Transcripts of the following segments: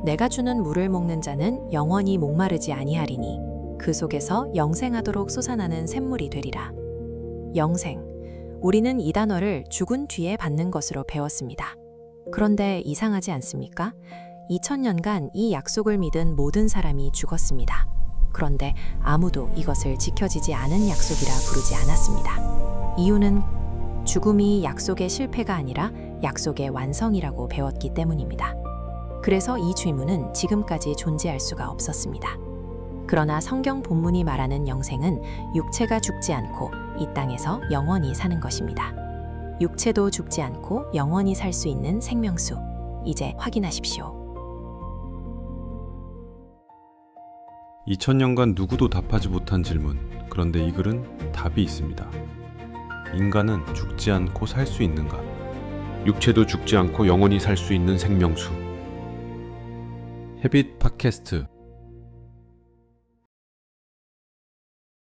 내가 주는 물을 먹는 자는 영원히 목마르지 아니하리니 그 속에서 영생하도록 솟아나는 샘물이 되리라. 영생. 우리는 이 단어를 죽은 뒤에 받는 것으로 배웠습니다. 그런데 이상하지 않습니까? 2000년간 이 약속을 믿은 모든 사람이 죽었습니다. 그런데 아무도 이것을 지켜지지 않은 약속이라 부르지 않았습니다. 이유는 죽음이 약속의 실패가 아니라 약속의 완성이라고 배웠기 때문입니다. 그래서 이 질문은 지금까지 존재할 수가 없었습니다. 그러나 성경 본문이 말하는 영생은 육체가 죽지 않고 이 땅에서 영원히 사는 것입니다. 육체도 죽지 않고 영원히 살 수 있는 생명수. 이제 확인하십시오. 2000년간 누구도 답하지 못한 질문. 그런데 이 글은 답이 있습니다. 인간은 죽지 않고 살 수 있는가? 육체도 죽지 않고 영원히 살 수 있는 생명수. 헤빗 팟캐스트.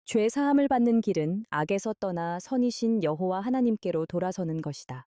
죄 사함을 받는 길은 악에서 떠나 선이신 여호와 하나님께로 돌아서는 것이다.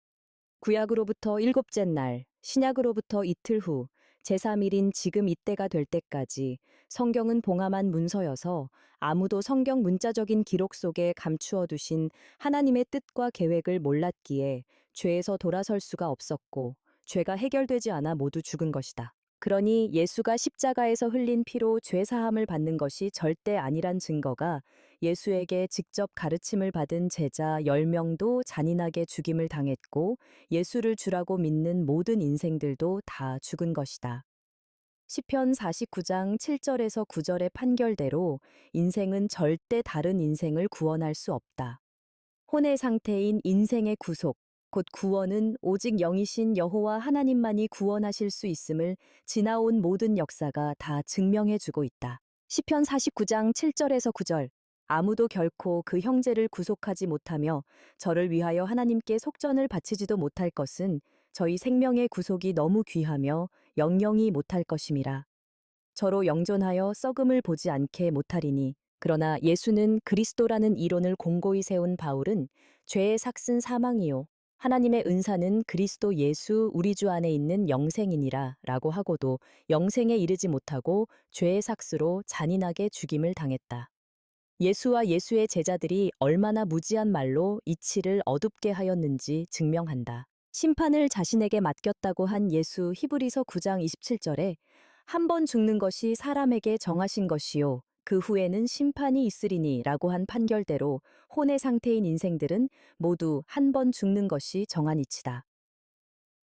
구약으로부터 일곱째 날, 신약으로부터 이틀 후, 제3일인 지금 이때가 될 때까지 성경은 봉함한 문서여서 아무도 성경 문자적인 기록 속에 감추어 두신 하나님의 뜻과 계획을 몰랐기에 죄에서 돌아설 수가 없었고 죄가 해결되지 않아 모두 죽은 것이다. 그러니 예수가 십자가에서 흘린 피로 죄 사함을 받는 것이 절대 아니란 증거가 예수에게 직접 가르침을 받은 제자 10명도 잔인하게 죽임을 당했고 예수를 주라고 믿는 모든 인생들도 다 죽은 것이다. 시편 49장 7절에서 9절의 판결대로 인생은 절대 다른 인생을 구원할 수 없다. 혼의 상태인 인생의 구속, 곧 구원은 오직 영이신 여호와 하나님만이 구원하실 수 있음을 지나온 모든 역사가 다 증명해주고 있다. 시편 49장 7절에서 9절. 아무도 결코 그 형제를 구속하지 못하며 저를 위하여 하나님께 속전을 바치지도 못할 것은 저희 생명의 구속이 너무 귀하며 영영이 못할 것임이라. 저로 영존하여 썩음을 보지 않게 못하리니. 그러나 예수는 그리스도라는 이론을 공고히 세운 바울은 죄의 삭은 사망이요 하나님의 은사는 그리스도 예수 우리 주 안에 있는 영생이니라 라고 하고도 영생에 이르지 못하고 죄의 삭스로 잔인하게 죽임을 당했다. 예수와 예수의 제자들이 얼마나 무지한 말로 이치를 어둡게 하였는지 증명한다. 심판을 자신에게 맡겼다고 한 예수 히브리서 9장 27절에 한 번 죽는 것이 사람에게 정하신 것이요 그 후에는 심판이 있으리니 라고 한 판결대로 혼의 상태인 인생들은 모두 한 번 죽는 것이 정한 이치다.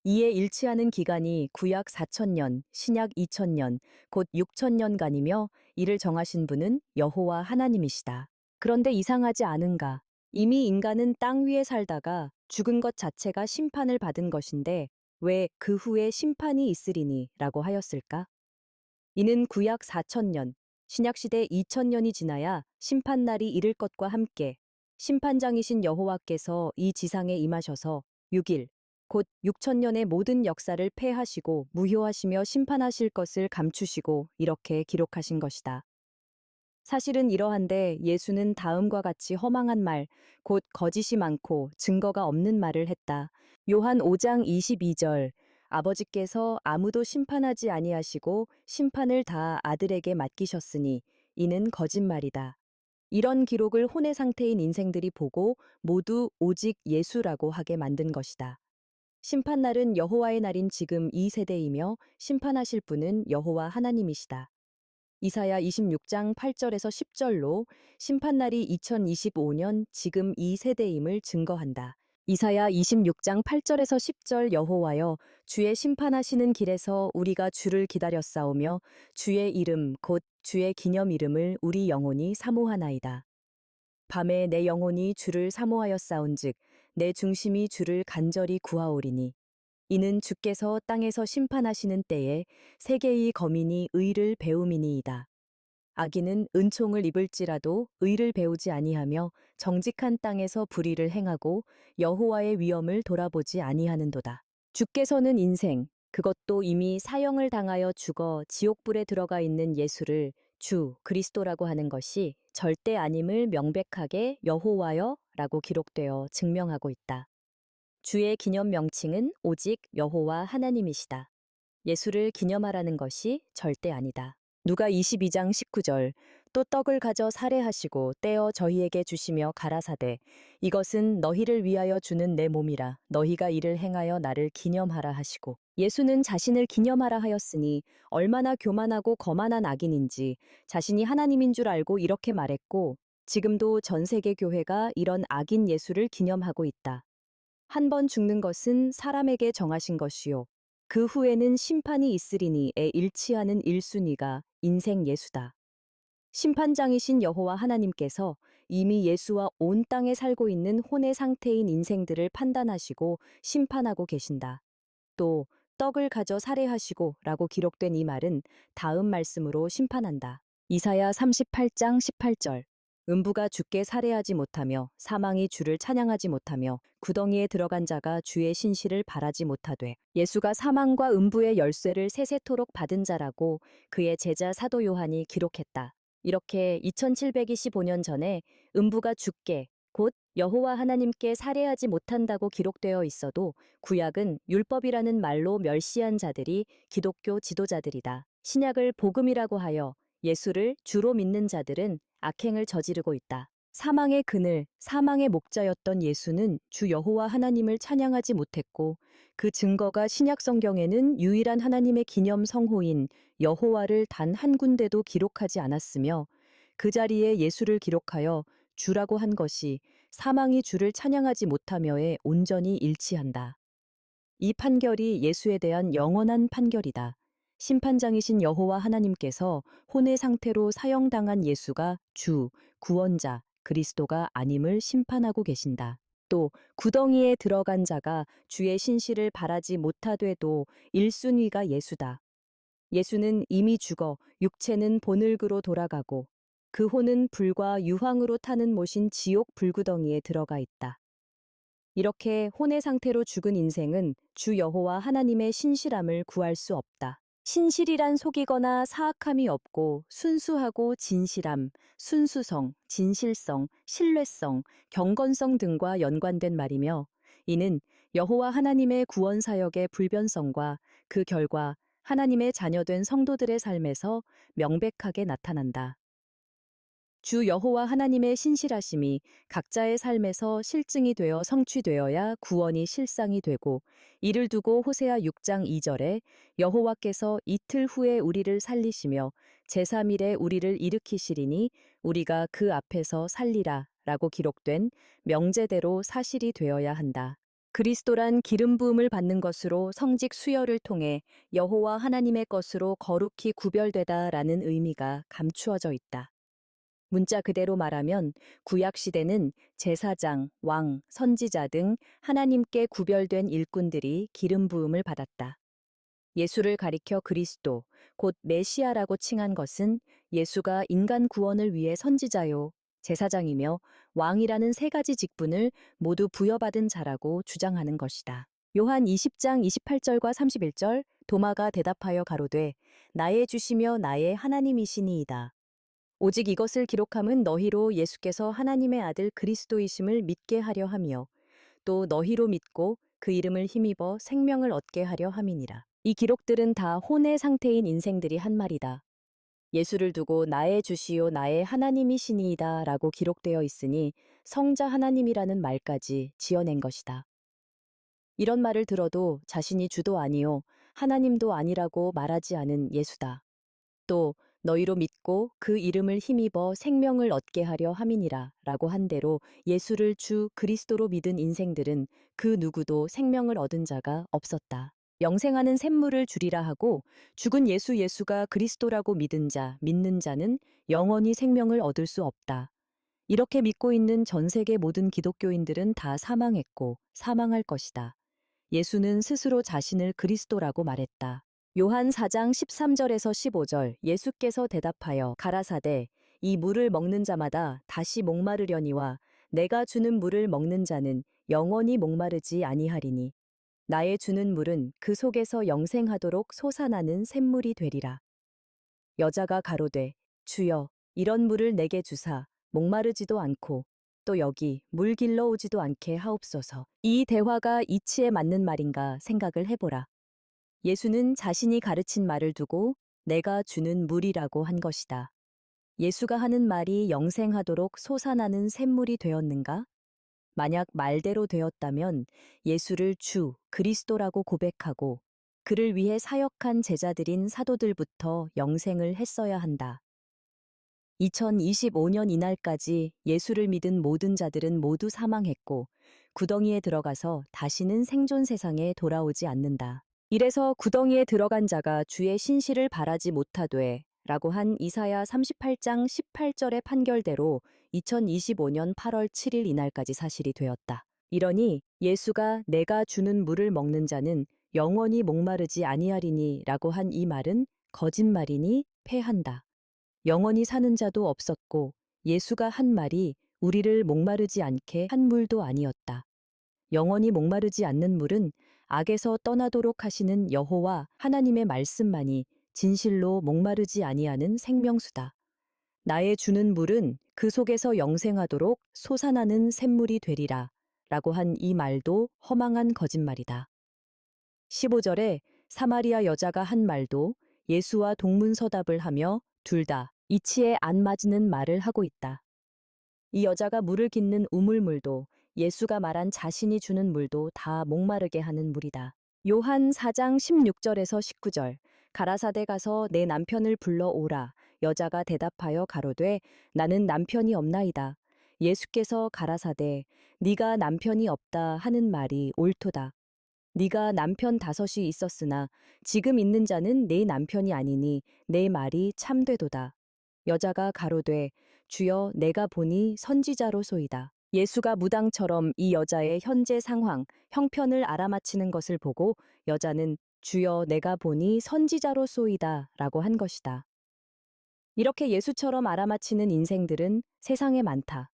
이에 일치하는 기간이 구약 4000년, 신약 2000년, 곧 6000년간이며 이를 정하신 분은 여호와 하나님이시다. 그런데 이상하지 않은가? 이미 인간은 땅 위에 살다가 죽은 것 자체가 심판을 받은 것인데 왜 그 후에 심판이 있으리니 라고 하였을까? 이는 구약 4000년, 신약시대 2000년이 지나야 심판날이 이를 것과 함께 심판장이신 여호와께서 이 지상에 임하셔서 6일, 곧 6000년의 모든 역사를 폐하시고 무효하시며 심판하실 것을 감추시고 이렇게 기록하신 것이다. 사실은 이러한데 예수는 다음과 같이 허망한 말, 곧 거짓이 많고 증거가 없는 말을 했다. 요한 5장 22절. 아버지께서 아무도 심판하지 아니하시고 심판을 다 아들에게 맡기셨으니 이는 거짓말이다. 이런 기록을 혼의 상태인 인생들이 보고 모두 오직 예수라고 하게 만든 것이다. 심판날은 여호와의 날인 지금 이 세대이며 심판하실 분은 여호와 하나님이시다. 이사야 26장 8절에서 10절로 심판날이 2025년 지금 이 세대임을 증거한다. 이사야 26장 8절에서 10절 여호와여 주의 심판하시는 길에서 우리가 주를 기다렸사오며 주의 이름 곧 주의 기념 이름을 우리 영혼이 사모하나이다. 밤에 내 영혼이 주를 사모하였사온즉 내 중심이 주를 간절히 구하오리니 이는 주께서 땅에서 심판하시는 때에 세계의 거민이 의를 배움이니이다. 악인은 은총을 입을지라도 의를 배우지 아니하며 정직한 땅에서 불의를 행하고 여호와의 위엄을 돌아보지 아니하는도다. 주께서는 인생, 그것도 이미 사형을 당하여 죽어 지옥불에 들어가 있는 예수를 주 그리스도라고 하는 것이 절대 아님을 명백하게 여호와여 라고 기록되어 증명하고 있다. 주의 기념 명칭은 오직 여호와 하나님이시다. 예수를 기념하라는 것이 절대 아니다. 누가 22장 19절 또 떡을 가져 살해하시고 떼어 저희에게 주시며 가라사대 이것은 너희를 위하여 주는 내 몸이라 너희가 이를 행하여 나를 기념하라 하시고 예수는 자신을 기념하라 하였으니 얼마나 교만하고 거만한 악인인지 자신이 하나님인 줄 알고 이렇게 말했고 지금도 전 세계 교회가 이런 악인 예수를 기념하고 있다. 한 번 죽는 것은 사람에게 정하신 것이요 그 후에는 심판이 있으리니에 일치하는 1순위가 인생 예수다. 심판장이신 여호와 하나님께서 이미 예수와 온 땅에 살고 있는 혼의 상태인 인생들을 판단하시고 심판하고 계신다. 또 떡을 가져 살해하시고 라고 기록된 이 말은 다음 말씀으로 심판한다. 이사야 38장 18절 음부가 주께 살해하지 못하며 사망이 주를 찬양하지 못하며 구덩이에 들어간 자가 주의 신실을 바라지 못하되 예수가 사망과 음부의 열쇠를 세세토록 받은 자라고 그의 제자 사도 요한이 기록했다. 이렇게 2725년 전에 음부가 주께 곧 여호와 하나님께 살해하지 못한다고 기록되어 있어도 구약은 율법이라는 말로 멸시한 자들이 기독교 지도자들이다. 신약을 복음이라고 하여 예수를 주로 믿는 자들은 악행을 저지르고 있다. 사망의 그늘, 사망의 목자였던 예수는 주 여호와 하나님을 찬양하지 못했고 그 증거가 신약 성경에는 유일한 하나님의 기념 성호인 여호와를 단 한 군데도 기록하지 않았으며 그 자리에 예수를 기록하여 주라고 한 것이 사망이 주를 찬양하지 못하며에 온전히 일치한다. 이 판결이 예수에 대한 영원한 판결이다. 심판장이신 여호와 하나님께서 혼의 상태로 사형당한 예수가 주, 구원자, 그리스도가 아님을 심판하고 계신다. 또 구덩이에 들어간 자가 주의 신실을 바라지 못하되도 1순위가 예수다. 예수는 이미 죽어 육체는 보늘그로 돌아가고 그 혼은 불과 유황으로 타는 못인 지옥 불구덩이에 들어가 있다. 이렇게 혼의 상태로 죽은 인생은 주 여호와 하나님의 신실함을 구할 수 없다. 신실이란 속이거나 사악함이 없고 순수하고 진실함, 순수성, 진실성, 신뢰성, 경건성 등과 연관된 말이며 이는 여호와 하나님의 구원 사역의 불변성과 그 결과 하나님의 자녀된 성도들의 삶에서 명백하게 나타난다. 주 여호와 하나님의 신실하심이 각자의 삶에서 실증이 되어 성취되어야 구원이 실상이 되고 이를 두고 호세아 6장 2절에 여호와께서 이틀 후에 우리를 살리시며 제3일에 우리를 일으키시리니 우리가 그 앞에서 살리라 라고 기록된 명제대로 사실이 되어야 한다. 그리스도란 기름 부음을 받는 것으로 성직 수여를 통해 여호와 하나님의 것으로 거룩히 구별되다라는 의미가 감추어져 있다. 문자 그대로 말하면 구약 시대는 제사장, 왕, 선지자 등 하나님께 구별된 일꾼들이 기름 부음을 받았다. 예수를 가리켜 그리스도, 곧 메시아라고 칭한 것은 예수가 인간 구원을 위해 선지자요, 제사장이며 왕이라는 세 가지 직분을 모두 부여받은 자라고 주장하는 것이다. 요한 20장 28절과 31절 도마가 대답하여 가로되 나의 주시며 나의 하나님이시니이다. 오직 이것을 기록함은 너희로 예수께서 하나님의 아들 그리스도이심을 믿게 하려 하며 또 너희로 믿고 그 이름을 힘입어 생명을 얻게 하려 함이니라. 이 기록들은 다 혼의 상태인 인생들이 한 말이다. 예수를 두고 나의 주시요 나의 하나님이시니이다 라고 기록되어 있으니 성자 하나님이라는 말까지 지어낸 것이다. 이런 말을 들어도 자신이 주도 아니요 하나님도 아니라고 말하지 않은 예수다. 또 너희로 믿고 그 이름을 힘입어 생명을 얻게 하려 함이니라 라고 한 대로 예수를 주 그리스도로 믿은 인생들은 그 누구도 생명을 얻은 자가 없었다. 영생하는 샘물을 주리라 하고 죽은 예수가 그리스도라고 믿는 자는 영원히 생명을 얻을 수 없다. 이렇게 믿고 있는 전 세계 모든 기독교인들은 다 사망했고 사망할 것이다. 예수는 스스로 자신을 그리스도라고 말했다. 요한 4장 13절에서 15절 예수께서 대답하여 가라사대 이 물을 먹는 자마다 다시 목마르려니와 내가 주는 물을 먹는 자는 영원히 목마르지 아니하리니 나의 주는 물은 그 속에서 영생하도록 솟아나는 샘물이 되리라. 여자가 가로되 주여 이런 물을 내게 주사 목마르지도 않고 또 여기 물 길러 오지도 않게 하옵소서. 이 대화가 이치에 맞는 말인가 생각을 해보라. 예수는 자신이 가르친 말을 두고 내가 주는 물이라고 한 것이다. 예수가 하는 말이 영생하도록 솟아나는 샘물이 되었는가? 만약 말대로 되었다면 예수를 주, 그리스도라고 고백하고 그를 위해 사역한 제자들인 사도들부터 영생을 했어야 한다. 2025년 이날까지 예수를 믿은 모든 자들은 모두 사망했고 구덩이에 들어가서 다시는 생존 세상에 돌아오지 않는다. 이래서 구덩이에 들어간 자가 주의 신실을 바라지 못하되 라고 한 이사야 38장 18절의 판결대로 2025년 8월 7일 이날까지 사실이 되었다. 이러니 예수가 내가 주는 물을 먹는 자는 영원히 목마르지 아니하리니 라고 한 이 말은 거짓말이니 패한다. 영원히 사는 자도 없었고 예수가 한 말이 우리를 목마르지 않게 한 물도 아니었다. 영원히 목마르지 않는 물은 악에서 떠나도록 하시는 여호와 하나님의 말씀만이 진실로 목마르지 아니하는 생명수다. 나의 주는 물은 그 속에서 영생하도록 솟아나는 샘물이 되리라 라고 한 이 말도 허망한 거짓말이다. 15절에 사마리아 여자가 한 말도 예수와 동문서답을 하며 둘 다 이치에 안 맞는 말을 하고 있다. 이 여자가 물을 깃는 우물물도 예수가 말한 자신이 주는 물도 다 목마르게 하는 물이다. 요한 4장 16절에서 19절 가라사대 가서 내 남편을 불러오라. 여자가 대답하여 가로되 나는 남편이 없나이다. 예수께서 가라사대 네가 남편이 없다 하는 말이 옳도다. 네가 남편 5이 있었으나 지금 있는 자는 네 남편이 아니니 내 말이 참되도다. 여자가 가로되 주여 내가 보니 선지자로소이다. 예수가 무당처럼 이 여자의 현재 상황, 형편을 알아맞히는 것을 보고 여자는 주여 내가 보니 선지자로소이다 라고 한 것이다. 이렇게 예수처럼 알아맞히는 인생들은 세상에 많다.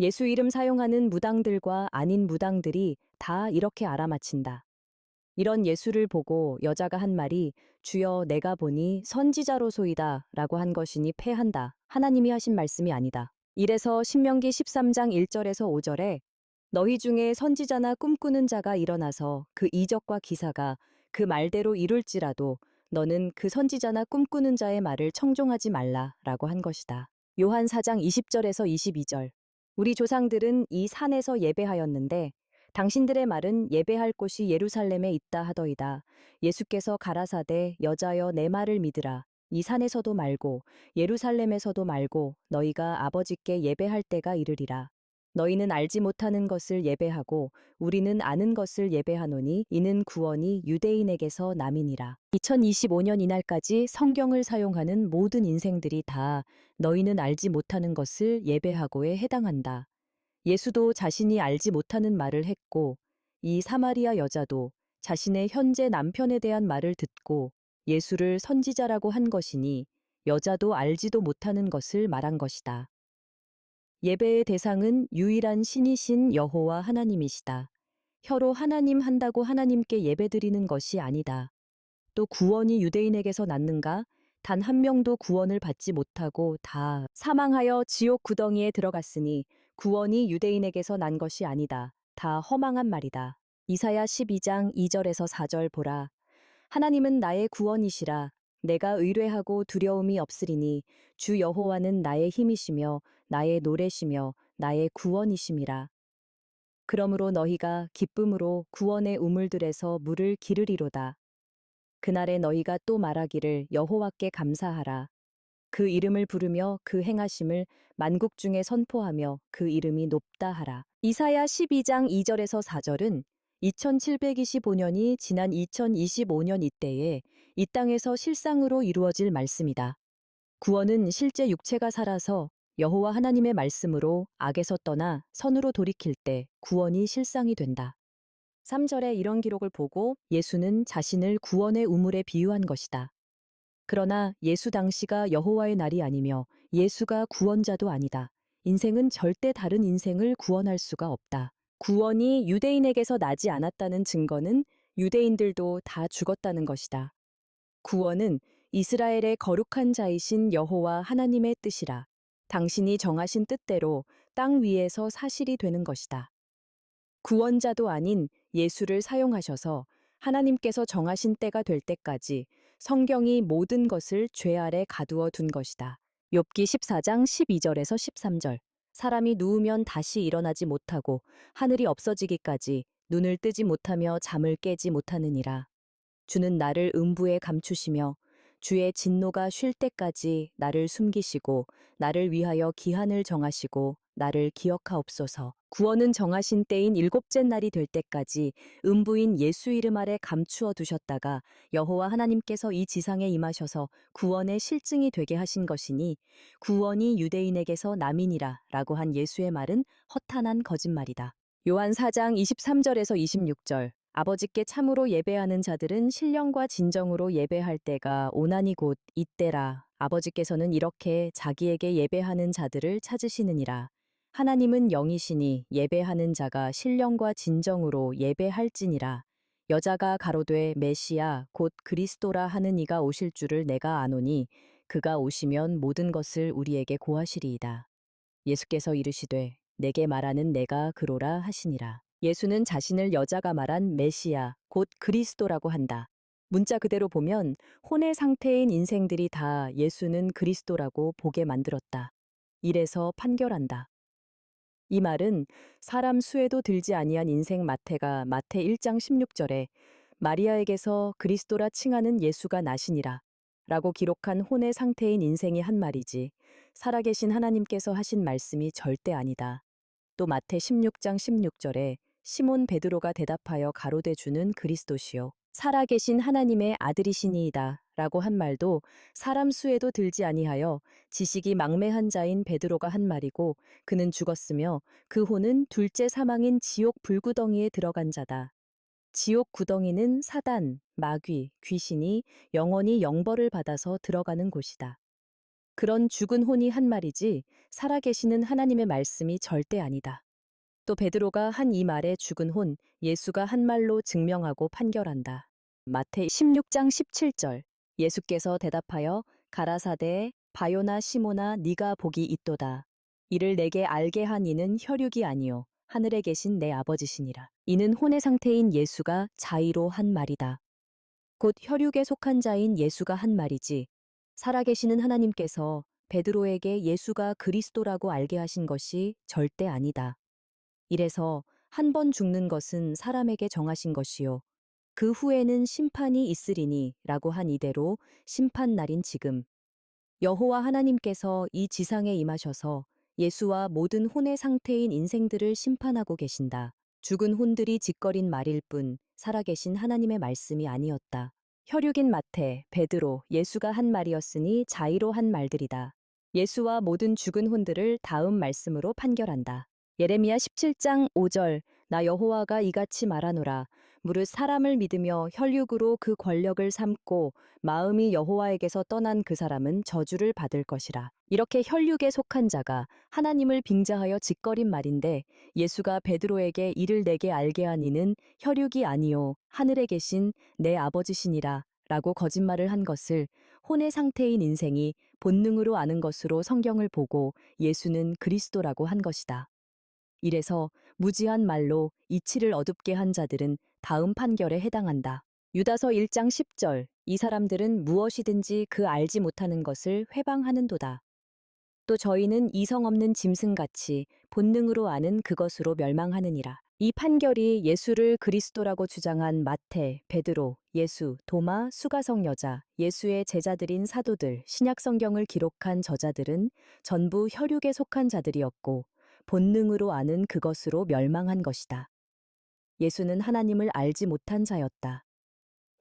예수 이름 사용하는 무당들과 아닌 무당들이 다 이렇게 알아맞힌다. 이런 예수를 보고 여자가 한 말이 주여 내가 보니 선지자로소이다 라고 한 것이니 패한다. 하나님이 하신 말씀이 아니다. 이래서 신명기 13장 1절에서 5절에 너희 중에 선지자나 꿈꾸는 자가 일어나서 그 이적과 기사가 그 말대로 이룰지라도 너는 그 선지자나 꿈꾸는 자의 말을 청종하지 말라 라고 한 것이다. 요한 4장 20절에서 22절 우리 조상들은 이 산에서 예배하였는데 당신들의 말은 예배할 곳이 예루살렘에 있다 하더이다. 예수께서 가라사대 여자여 내 말을 믿으라. 이 산에서도 말고 예루살렘에서도 말고 너희가 아버지께 예배할 때가 이르리라. 너희는 알지 못하는 것을 예배하고 우리는 아는 것을 예배하노니 이는 구원이 유대인에게서 남이니라. 2025년 이날까지 성경을 사용하는 모든 인생들이 다 너희는 알지 못하는 것을 예배하고에 해당한다. 예수도 자신이 알지 못하는 말을 했고 이 사마리아 여자도 자신의 현재 남편에 대한 말을 듣고 예수를 선지자라고 한 것이니 여자도 알지도 못하는 것을 말한 것이다. 예배의 대상은 유일한 신이신 여호와 하나님이시다. 혀로 하나님 한다고 하나님께 예배드리는 것이 아니다. 또 구원이 유대인에게서 났는가? 단 한 명도 구원을 받지 못하고 다 사망하여 지옥 구덩이에 들어갔으니 구원이 유대인에게서 난 것이 아니다. 다 허망한 말이다. 이사야 12장 2절에서 4절 보라. 하나님은 나의 구원이시라. 내가 의뢰하고 두려움이 없으리니 주 여호와는 나의 힘이시며 나의 노래시며 나의 구원이심이라. 그러므로 너희가 기쁨으로 구원의 우물들에서 물을 기르리로다. 그날에 너희가 또 말하기를 여호와께 감사하라. 그 이름을 부르며 그 행하심을 만국 중에 선포하며 그 이름이 높다 하라. 이사야 12장 2절에서 4절은 2725년이 지난 2025년 이때에 이 땅에서 실상으로 이루어질 말씀이다. 구원은 실제 육체가 살아서 여호와 하나님의 말씀으로 악에서 떠나 선으로 돌이킬 때 구원이 실상이 된다. 3절에 이런 기록을 보고 예수는 자신을 구원의 우물에 비유한 것이다. 그러나 예수 당시가 여호와의 날이 아니며 예수가 구원자도 아니다. 인생은 절대 다른 인생을 구원할 수가 없다. 구원이 유대인에게서 나지 않았다는 증거는 유대인들도 다 죽었다는 것이다. 구원은 이스라엘의 거룩한 자이신 여호와 하나님의 뜻이라. 당신이 정하신 뜻대로 땅 위에서 사실이 되는 것이다. 구원자도 아닌 예수를 사용하셔서 하나님께서 정하신 때가 될 때까지 성경이 모든 것을 죄 아래 가두어 둔 것이다. 욥기 14장 12절에서 13절. 사람이 누우면 다시 일어나지 못하고 하늘이 없어지기까지 눈을 뜨지 못하며 잠을 깨지 못하느니라. 주는 나를 음부에 감추시며 주의 진노가 쉴 때까지 나를 숨기시고 나를 위하여 기한을 정하시고 나를 기억하옵소서. 구원은 정하신 때인 일곱째 날이 될 때까지 음부인 예수 이름 아래 감추어 두셨다가 여호와 하나님께서 이 지상에 임하셔서 구원의 실증이 되게 하신 것이니 구원이 유대인에게서 남이니라 라고 한 예수의 말은 허탄한 거짓말이다. 요한 4장 23절에서 26절. 아버지께 참으로 예배하는 자들은 신령과 진정으로 예배할 때가 오나니 곧 이때라. 아버지께서는 이렇게 자기에게 예배하는 자들을 찾으시느니라. 하나님은 영이시니 예배하는 자가 신령과 진정으로 예배할지니라. 여자가 가로되 메시아 곧 그리스도라 하는 이가 오실 줄을 내가 아노니 그가 오시면 모든 것을 우리에게 고하시리이다. 예수께서 이르시되 내게 말하는 내가 그로라 하시니라. 예수는 자신을 여자가 말한 메시아, 곧 그리스도라고 한다. 문자 그대로 보면 혼의 상태인 인생들이 다 예수는 그리스도라고 보게 만들었다. 이래서 판결한다. 이 말은 사람 수에도 들지 아니한 인생 마태가 마태 1장 16절에 마리아에게서 그리스도라 칭하는 예수가 나시니라 라고 기록한 혼의 상태인 인생이 한 말이지 살아계신 하나님께서 하신 말씀이 절대 아니다. 또 마태 16장 16절에 시몬 베드로가 대답하여 가로되 주는 그리스도시요 살아계신 하나님의 아들이시니이다 라고 한 말도 사람 수에도 들지 아니하여 지식이 망매한 자인 베드로가 한 말이고 그는 죽었으며 그 혼은 둘째 사망인 지옥 불구덩이에 들어간 자다. 지옥 구덩이는 사단, 마귀, 귀신이 영원히 영벌을 받아서 들어가는 곳이다. 그런 죽은 혼이 한 말이지 살아계시는 하나님의 말씀이 절대 아니다. 또 베드로가 한 이 말에 죽은 혼, 예수가 한 말로 증명하고 판결한다. 마태 16장 17절. 예수께서 대답하여 가라사대 바요나 시모나 네가 복이 있도다. 이를 내게 알게 한 이는 혈육이 아니요 하늘에 계신 내 아버지시니라. 이는 혼의 상태인 예수가 자의로 한 말이다. 곧 혈육에 속한 자인 예수가 한 말이지 살아계시는 하나님께서 베드로에게 예수가 그리스도라고 알게 하신 것이 절대 아니다. 이래서 한 번 죽는 것은 사람에게 정하신 것이요. 그 후에는 심판이 있으리니 라고 한 이대로 심판 날인 지금 여호와 하나님께서 이 지상에 임하셔서 예수와 모든 혼의 상태인 인생들을 심판하고 계신다. 죽은 혼들이 짓거린 말일 뿐 살아계신 하나님의 말씀이 아니었다. 혈육인 마태, 베드로, 예수가 한 말이었으니 자의로 한 말들이다. 예수와 모든 죽은 혼들을 다음 말씀으로 판결한다. 예레미야 17장 5절 나 여호와가 이같이 말하노라 무릇 사람을 믿으며 혈육으로 그 권력을 삼고 마음이 여호와에게서 떠난 그 사람은 저주를 받을 것이라. 이렇게 혈육에 속한 자가 하나님을 빙자하여 짓거린 말인데 예수가 베드로에게 이를 내게 알게 한 이는 혈육이 아니요 하늘에 계신 내 아버지시니라 라고 거짓말을 한 것을 혼의 상태인 인생이 본능으로 아는 것으로 성경을 보고 예수는 그리스도라고 한 것이다. 이래서 무지한 말로 이치를 어둡게 한 자들은 다음 판결에 해당한다. 유다서 1장 10절 이 사람들은 무엇이든지 그 알지 못하는 것을 회방하는도다. 또 저희는 이성 없는 짐승같이 본능으로 아는 그것으로 멸망하느니라. 이 판결이 예수를 그리스도라고 주장한 마태, 베드로, 예수, 도마, 수가성 여자, 예수의 제자들인 사도들, 신약성경을 기록한 저자들은 전부 혈육에 속한 자들이었고 본능으로 아는 그것으로 멸망한 것이다. 예수는 하나님을 알지 못한 자였다.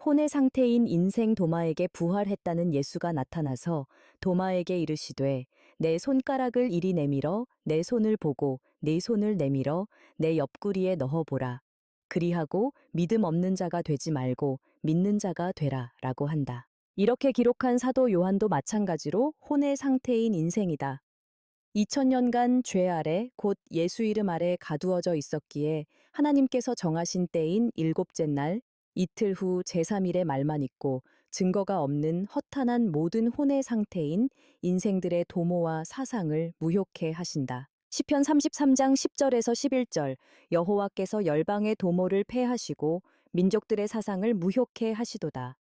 혼의 상태인 인생 도마에게 부활했다는 예수가 나타나서 도마에게 이르시되 내 손가락을 이리 내밀어 내 손을 보고 네 손을 내밀어 내 옆구리에 넣어보라. 그리하고 믿음 없는 자가 되지 말고 믿는 자가 되라 라고 한다. 이렇게 기록한 사도 요한도 마찬가지로 혼의 상태인 인생이다. 2000년간 죄 아래 곧 예수 이름 아래 가두어져 있었기에 하나님께서 정하신 때인 일곱째 날 이틀 후 제3일의 말만 있고 증거가 없는 허탄한 모든 혼의 상태인 인생들의 도모와 사상을 무효케 하신다. 시편 33장 10절에서 11절 여호와께서 열방의 도모를 패하시고 민족들의 사상을 무효케 하시도다.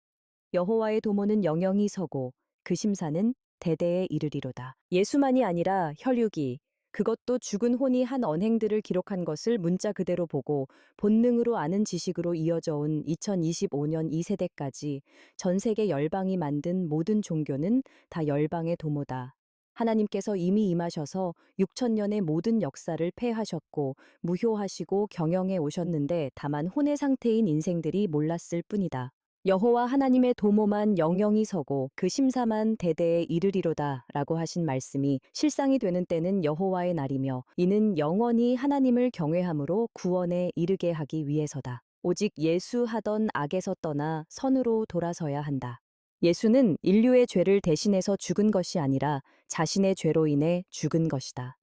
여호와의 도모는 영영이 서고 그 심사는 대대에 이르리로다. 예수만이 아니라 혈육이 그것도 죽은 혼이 한 언행들을 기록한 것을 문자 그대로 보고 본능으로 아는 지식으로 이어져 온 2025년 2세대까지 전 세계 열방이 만든 모든 종교는 다 열방의 도모다. 하나님께서 이미 임하셔서 6천년의 모든 역사를 폐하셨고 무효하시고 경영해 오셨는데 다만 혼의 상태인 인생들이 몰랐을 뿐이다. 여호와 하나님의 도모만 영영이 서고 그 심사만 대대에 이르리로다 라고 하신 말씀이 실상이 되는 때는 여호와의 날이며 이는 영원히 하나님을 경외함으로 구원에 이르게 하기 위해서다. 오직 예수 하던 악에서 떠나 선으로 돌아서야 한다. 예수는 인류의 죄를 대신해서 죽은 것이 아니라 자신의 죄로 인해 죽은 것이다.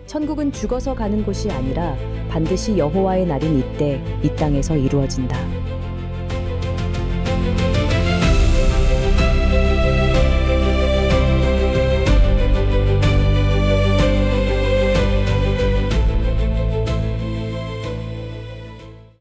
천국은 죽어서 가는 곳이 아니라 반드시 여호와의 날인 이때 이 땅에서 이루어진다.